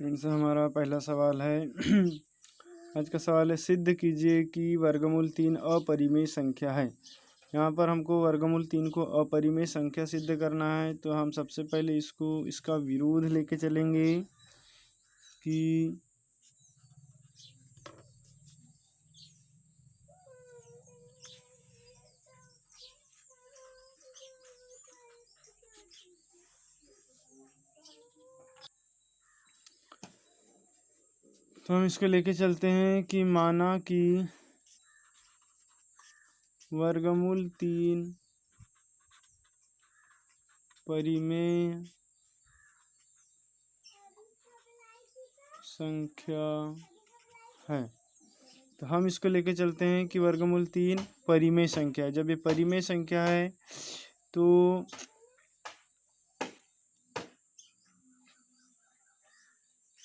इनसे हमारा पहला सवाल है आज का सवाल है, सिद्ध कीजिए कि वर्गमूल 3 अपरिमेय संख्या है। यहाँ पर हमको वर्गमूल 3 को अपरिमेय संख्या सिद्ध करना है, तो हम सबसे पहले इसका विरोध लेके चलेंगे कि तो हम इसको लेके चलते हैं कि माना कि वर्गमूल 3 परिमेय संख्या है। तो हम इसको लेके चलते हैं कि वर्गमूल 3 परिमेय संख्या है। जब ये परिमेय संख्या है तो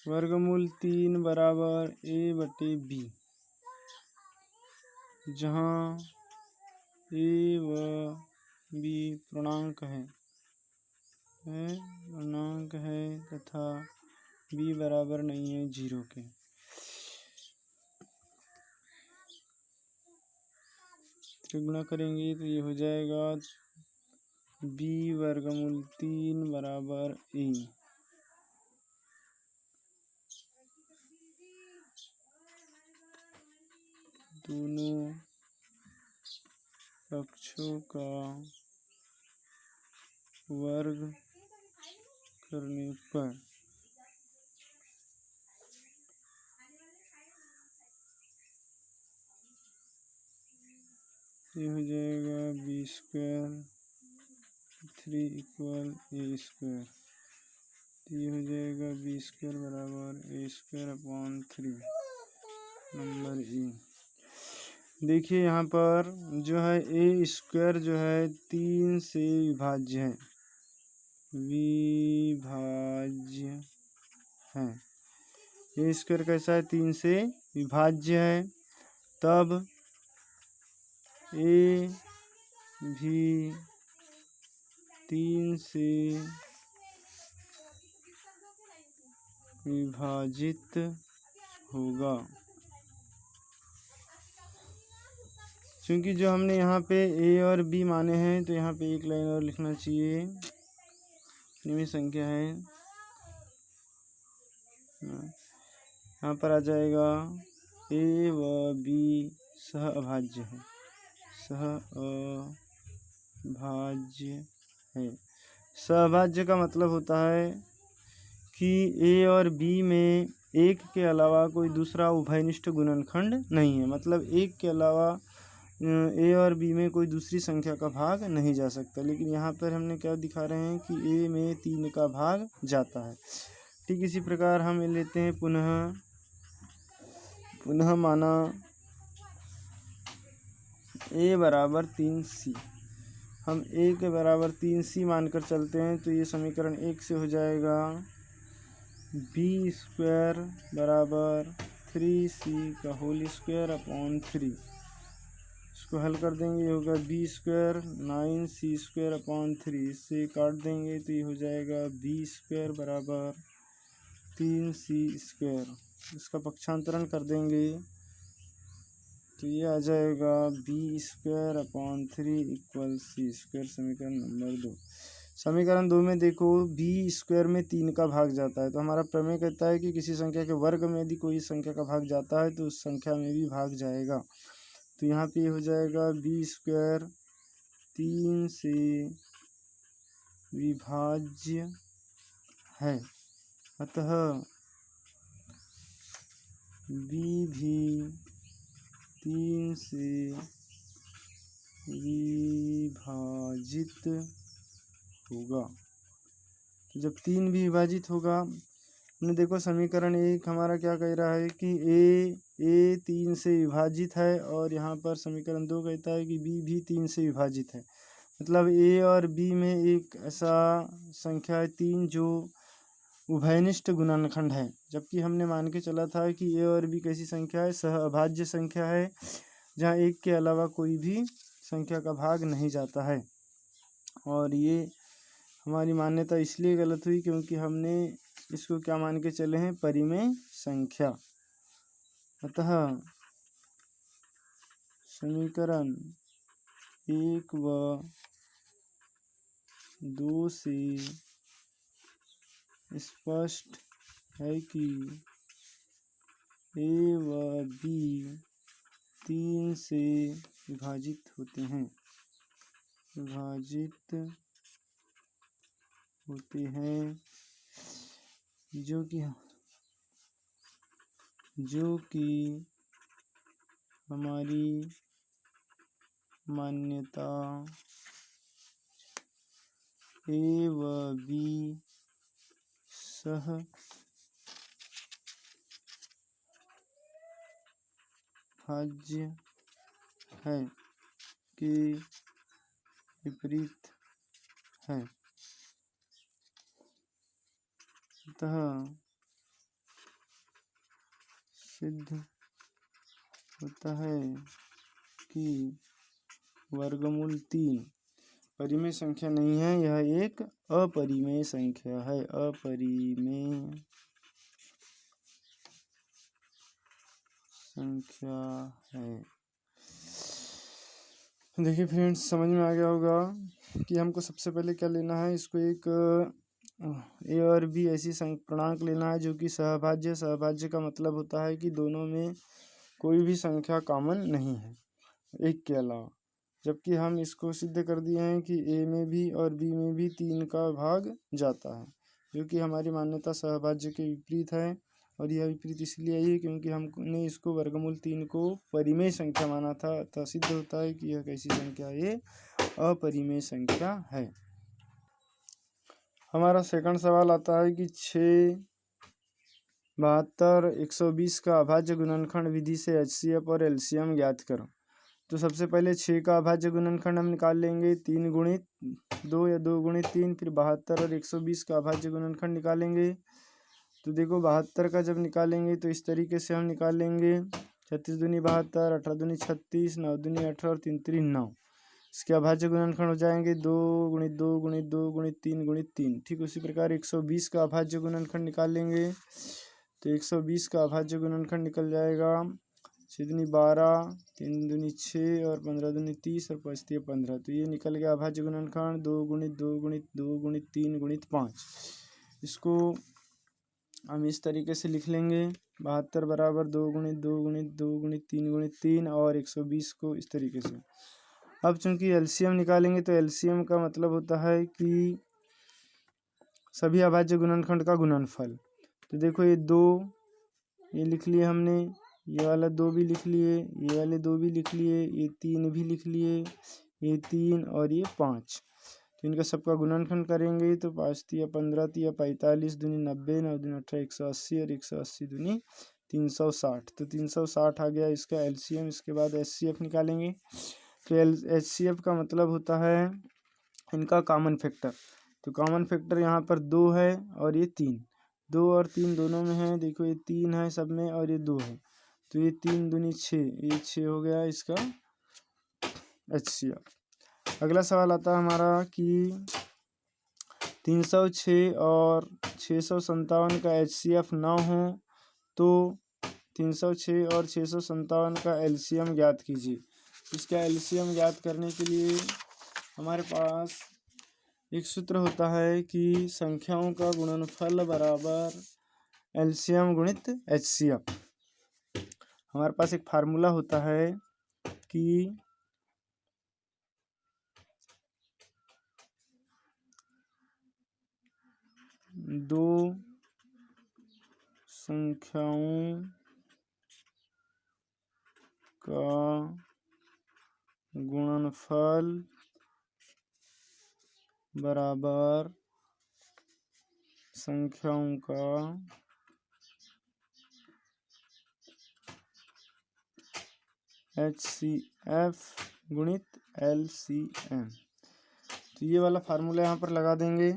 वर्गमूल 3 बराबर a/b, जहाँ a व b पूर्णांक है तथा b बराबर नहीं है 0 के। तो गुणा करेंगे तो ये हो जाएगा b वर्गमूल 3 बराबर a। दोनों पक्षों का वर्ग करने पर ये हो जाएगा b² 3 = a²। ये हो जाएगा b² बराबर a²/3 नंबर ए। देखिए यहाँ पर जो है a² जो है 3 से विभाज्य है। a² कैसा है? 3 से विभाज्य है। तब a भी 3 से विभाजित होगा, क्योंकि जो हमने यहाँ पे a और b माने हैं तो यहाँ पे एक लाइन और लिखना चाहिए। निम्न संख्या है, यहाँ पर आ जाएगा a व b सह अभाज्य है। सहभाज्य का मतलब होता है कि a और b में एक के अलावा कोई दूसरा उभयनिष्ठ गुणनखंड नहीं है। मतलब एक के अलावा a और b में कोई दूसरी संख्या का भाग नहीं जा सकता। लेकिन यहाँ पर हमने क्या दिखा रहे हैं कि a में 3 का भाग जाता है। ठीक इसी प्रकार हम लेते हैं पुनः माना a बराबर 3c। हम a के बराबर 3c मानकर चलते हैं तो ये समीकरण 1 से हो जाएगा b² बराबर 3c² इसको हल कर देंगे, ये होगा b² 9c² 3। इससे काट देंगे तो ये हो जाएगा b² बराबर 3c²। इसका पक्षांतरण कर देंगे तो ये आ जाएगा b² 3 = c²। समीकरण नंबर 2। समीकरण 2 में देखो b² में 3 का भाग जाता है। तो हमारा प्रमेय कहता है कि किसी संख्या के वर्ग में यदि कोई संख्या का भाग जाता है तो उस संख्या में भी भाग जाएगा। तो यहाँ पे हो जाएगा b² 3 से विभाज्य है, अतः b भी 3 से विभाजित होगा। तो जब 3 भी विभाजित होगा, हमने देखो समीकरण 1 हमारा क्या कह रहा है कि a 3 से विभाजित है, और यहाँ पर समीकरण 2 कहता है कि b भी 3 से विभाजित है। मतलब a और b में एक ऐसा संख्या है 3 जो उभयनिष्ठ गुणनखंड है। जबकि हमने मान के चला था कि a और b कैसी संख्या है? सह अभाज्य संख्या है, जहाँ एक के अलावा कोई भी संख्या का भाग नहीं जाता है। और ये हमारी मान्यता इसलिए गलत हुई क्योंकि हमने इसको क्या मान के चले हैं, परिमेय संख्या। अतः समीकरण 1 व 2 से स्पष्ट है कि ए व बी 3 से विभाजित होते हैं, जो कि हमारी मान्यता ए व बी सहभाज्य है के विपरीत है। अतः सिद्ध होता है कि वर्गमूल 3 परिमेय संख्या नहीं है, यह एक अपरिमेय संख्या है। अपरिमेय संख्या है। देखिए फ्रेंड्स, समझ में आ गया होगा कि हमको सबसे पहले क्या लेना है, इसको एक ए और बी ऐसी पूर्णांक लेना है जो कि सहभाज्य। सहभाज्य का मतलब होता है कि दोनों में कोई भी संख्या कॉमन नहीं है एक के अलावा। जबकि हम इसको सिद्ध कर दिए हैं कि ए में भी और बी में भी 3 का भाग जाता है, जो कि हमारी मान्यता सहभाज्य के विपरीत है। और यह विपरीत इसलिए है क्योंकि हमने इसको वर्गमूल 3 को परिमेय संख्या माना था। अतः सिद्ध होता है कि यह कैसी संख्या है, ये अपरिमेय संख्या है। हमारा सेकंड सवाल आता है कि 6, 72, 120 का अभाज्य गुणनखंड विधि से HCF और LCM ज्ञात करो। तो सबसे पहले 6 का अभाज्य गुणनखंड हम निकाल लेंगे 3 गुणित 2 या 2 गुणित 3। फिर 72 और 120 का अभाज्य गुणनखंड निकालेंगे। तो देखो 72 का जब निकालेंगे तो इस तरीके से हम निकाल लेंगे 36 दूनी 72, 18 दूनी 36, 9 दूनी 18 और 3 3 9। इसके अभाज्य गुणनखंड हो जाएंगे 2 गुणित 2 गुणित 2 गुणित 3 गुणित 3। ठीक उसी प्रकार 120 का अभाज्य गुणनखंड निकाल लेंगे। तो 120 का अभाज्य गुणनखंड निकल जाएगा 6 दूनी 12, 3 दूनी 6 और 15 दूनी 30 और 5 तिया 15। तो ये निकल गया अभाज्य गुणनखंड 2 गुणित 2 गुणित 2 गुणित 3 गुणित 5। इसको हम इस तरीके से लिख लेंगे 72 बराबर 2 गुणित 2 गुणित 2 गुणित 3 गुणित 3 और 120 को इस तरीके से। अब चूंकि एलसीएम निकालेंगे तो एलसीएम का मतलब होता है कि सभी अभाज्य गुणनखंड का गुणनफल। तो देखो ये 2 ये लिख लिए हमने, ये वाला 2 भी लिख लिए, ये वाले 2 भी लिख लिए, ये 3 भी लिख लिए, ये 3 और ये 5। तो इनका सबका गुणनखंड करेंगे तो 5 तिया 15 तिया 45 दूनी 90, 9 दूनी 18, 180 और 180 दूनी 360। तो 360 आ गया इसका एलसीएम। इसके बाद एचसीएफ निकालेंगे। तो एचसीएफ का मतलब होता है इनका कॉमन फैक्टर। तो कॉमन फैक्टर यहाँ पर 2 है और ये 3, 2 और 3 दोनों में है। देखो ये 3 है सब में और ये 2 है, तो ये 3 दूनी 6, ये 6 हो गया इसका एचसीएफ। अगला सवाल आता है हमारा कि 306 और 657 का HCF ना हो तो 306 और 657 का LCM ज्ञात कीजिए। इसका LCM ज्ञात करने के लिए हमारे पास एक सूत्र होता है कि संख्याओं का गुणनफल बराबर LCM गुणित HCF। हमारे पास एक फार्मूला होता है कि दो संख्याओं का गुणनफल बराबर संख्याओं का HCF गुणित LCM। तो ये वाला फार्मूला यहाँ पर लगा देंगे।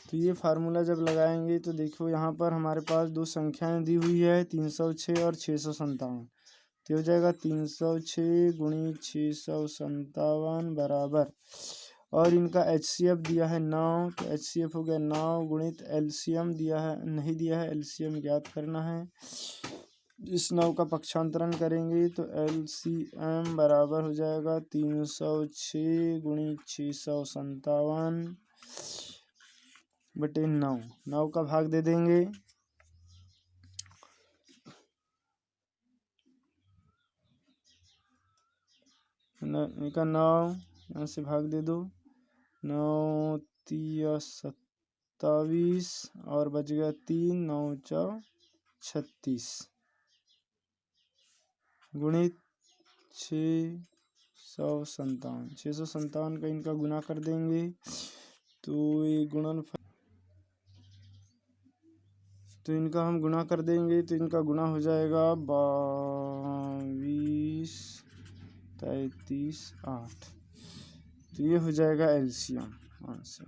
तो ये फार्मूला जब लगाएंगे तो देखो यहाँ पर हमारे पास दो संख्याएं दी हुई है 306 और 657। तो हो जाएगा 306 गुणित 657 बराबर और इनका HCF दिया है 9, तो HCF हो गया 9 गुणित LCM दिया है, नहीं दिया है, LCM ज्ञात करना है। इस 9 का पक्षांतरण करेंगे तो LCM बराबर हो जाएगा 306 गुणित 657 बटे 9, 9 का भाग दे देंगे, इनका 9 यहाँ से भाग दे दो, 9 तिया 27 और बच गया 3, 9 4 36 गुणित 657 का इनका गुना कर देंगे तो ये गुणनफल, तो इनका हम गुना कर देंगे तो इनका गुना हो जाएगा 22 33 8, तो ये हो जाएगा LCM आंसर।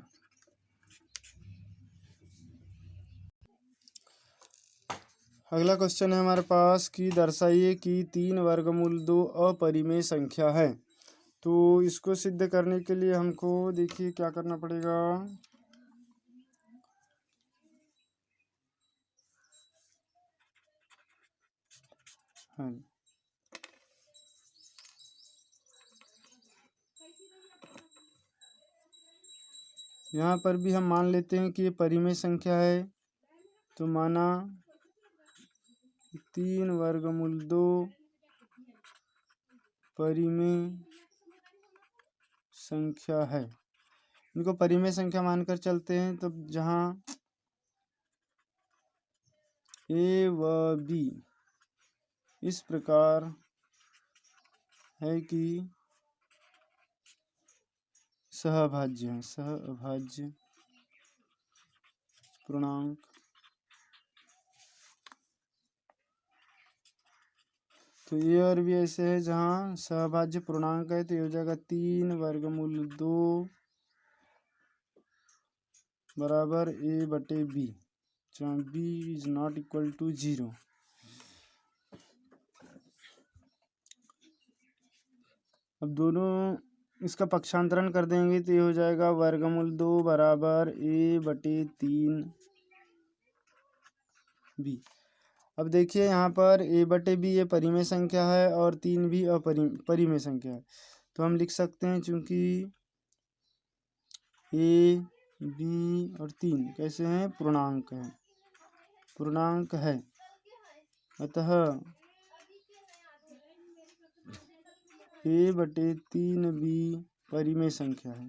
अगला क्वेश्चन है हमारे पास कि दर्शाइए कि 3 वर्गमूल 2 अपरिमेय संख्या है। तो इसको सिद्ध करने के लिए हमको देखिए क्या करना पड़ेगा। हाँ, यहाँ पर भी हम मान लेते हैं कि ये परिमेय संख्या है, तो माना 3 वर्गमूल 2 परिमेय संख्या है। इनको परिमेय संख्या मानकर चलते हैं, तो जहाँ A व B इस प्रकार है कि सहअभाज्य है, सहअभाज्य पूर्णांक, तो ये और भी ऐसे है जहाँ सहअभाज्य पूर्णांक है, तो ये हो जाएगा 3 वर्गमूल 2 बराबर A बटे B, जहाँ B is not equal to 0। अब दोनों इसका पक्षांतरण कर देंगे तो ये हो जाएगा वर्गमूल 2 बराबर A बटे 3 B। अब देखिए यहाँ पर A बटे B ये परिमेय संख्या है और 3 भी परिमेय संख्या है, तो हम लिख सकते हैं चूंकि A B और 3 कैसे हैं, पूर्णांक है, पूर्णांक है, अतः A बटे 3 B परिमेय संख्या है,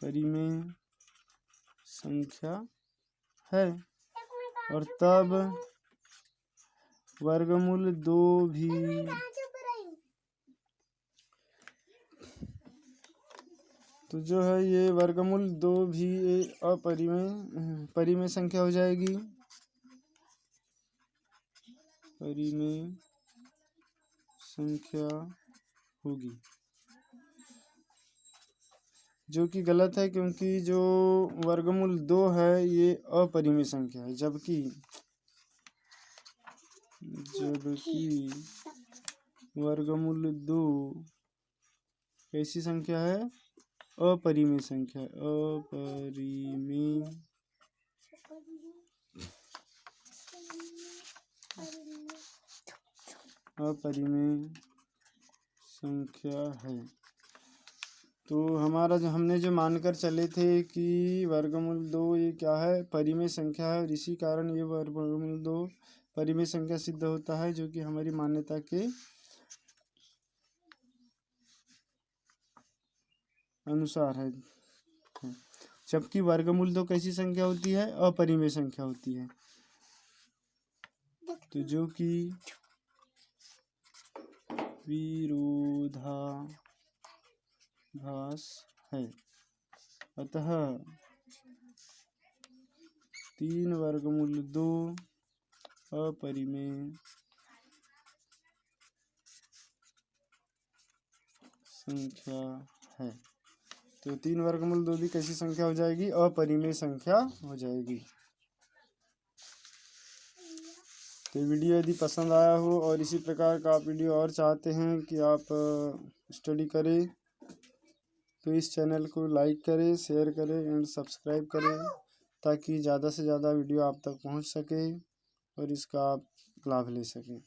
परिमेय संख्या है। और तब वर्गमूल 2 भी तो जो है ये वर्गमूल 2 भी परिमेय संख्या हो जाएगी, परिमेय संख्या होगी, जो कि गलत है क्योंकि जो वर्गमूल 2 है ये अपरिमेय संख्या है, जबकि वर्गमूल 2 कैसी संख्या है, अपरिमेय संख्या, अपरिमेय संख्या है। तो हमारा जो हमने जो मानकर चले थे कि वर्गमूल 2 ये क्या है, परिमेय संख्या है, और इसी कारण ये वर्गमूल 2 परिमेय संख्या सिद्ध होता है, जो कि हमारी मान्यता के अनुसार है। जबकि वर्गमूल 2 कैसी संख्या होती है, अपरिमेय संख्या होती है, तो जो कि विरोधाभास है, अतः 3 वर्गमूल 2 अपरिमेय संख्या है। तो 3 वर्गमूल 2 भी कैसी संख्या हो जाएगी, अपरिमेय संख्या हो जाएगी। तो वीडियो यदि पसंद आया हो और इसी प्रकार का आप वीडियो और चाहते हैं कि आप स्टडी करें तो इस चैनल को लाइक करें, शेयर करें एंड सब्सक्राइब करें ताकि ज़्यादा से ज़्यादा वीडियो आप तक पहुंच सके और इसका आप लाभ ले सकें।